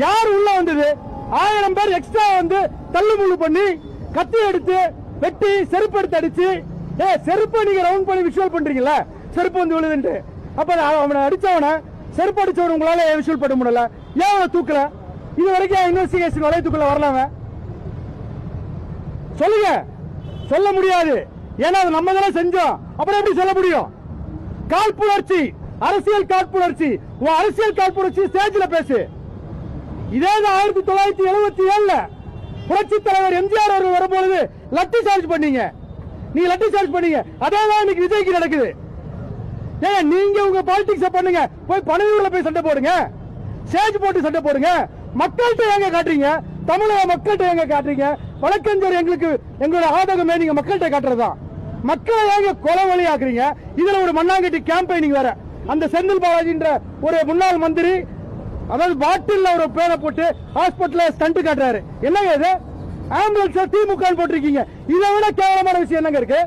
யார் உள்ள வந்தது? 1000 பேர் எக்ஸ்ட்ரா வந்து தள்ளுமுள்ளு பண்ணி கத்தி எடுத்து வெட்டி செருப்பு எடுத்து அடிச்சு, செருப்பை நீங்க ரவுண்ட் பண்ணி விஷுவல் பண்றீங்கல்ல, செருப்பு வந்து விழுதுன்ட்டு. அப்ப அவனை அடிச்சவன, செருப்பு அடிச்சவன் உங்களால விஷுவல் பண்ண முடியல, ஏன் அவனை தூக்கல? இது வரைக்கும் இன்வெஸ்டிகேஷன் வளையத்துக்குள்ள வரலாம? சொல்லுங்க. சொல்ல முடியாது. ஏன்னா அது நம்ம தானே செஞ்சோம். அப்புறம் எப்படி சொல்ல முடியும்? காழ்ப்புணர்ச்சி, அரசியல் காழ்ப்புணர்ச்சி. உன் அரசியல் காழ்ப்புணர்ச்சி ஸ்டேஜ்ல பேசு. இதே 1977 புரட்சி தலைவர் எம்ஜிஆர் அவர்கள் வரும்போது லட்டி சார்ஜ் பண்ணீங்க. நீங்க லட்டி சார்ஜ் பண்ணீங்க. அதேதான் இன்னைக்கு விஜய்க்கு நடக்குது. ஏன் நீங்க உங்க பாலிடிக்ஸ் பண்ணுங்க, போய் பனையூர்ல போய் சண்டை போடுங்க, ஸ்டேஜ் போட்டு சண்டை போடுங்க. மக்கள்கிட்ட எங்க காட்டுறீங்க? தமிழக மக்கள்கிட்ட எங்க காட்டுறீங்க? வழக்கறிஞர் எங்களுக்கு எங்களோட ஆதகமே நீங்க மக்கள்கிட்ட காட்டுறதுதான். மக்களை ஏங்க கொலை வழி ஆக்குறீங்க? இதுல ஒரு மண்ணாங்கட்டி கேம்பெயினிங் வேற. அந்த செந்தில் பாலாஜின்ற ஒரு முன்னாள் மந்திரி, அதாவது பாட்டில் ஒரு பேரை போட்டு ஹாஸ்பிட்டல்ல ஸ்டண்ட் காட்டுறாரு. என்னங்க இது? ஆம்புலன்ஸ் திமுக போட்டிருக்கீங்க. இதை விட கேவலமான விஷயம் என்னங்க இருக்கு?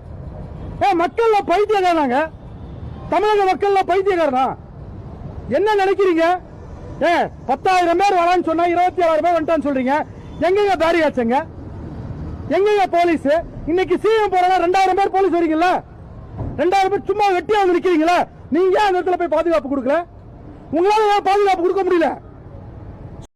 மக்கள்ல பைத்தியக்காரனாங்க, தமிழக மக்கள்ல பைத்தியக்காரனா? என்ன நினைக்கிறீங்க? 10,000 பேர் வரான்னு சொன்னா 27,000 பேர் வந்துட்டான்னு சொல்றீங்க. எங்க பேரியாச்சுங்க? எங்க போலீஸ்? இன்னைக்கு சிஎம் போறா 2,000 பேர் போலீஸ் வரீங்கல்ல, 2,000 பேர் சும்மா வெட்டியா வந்து நிக்கிறீங்களா? நீங்க அந்த இடத்துல போய் பாதுகாப்பு கொடுக்கல? உங்களால பாதுகாப்பு கொடுக்க முடியல.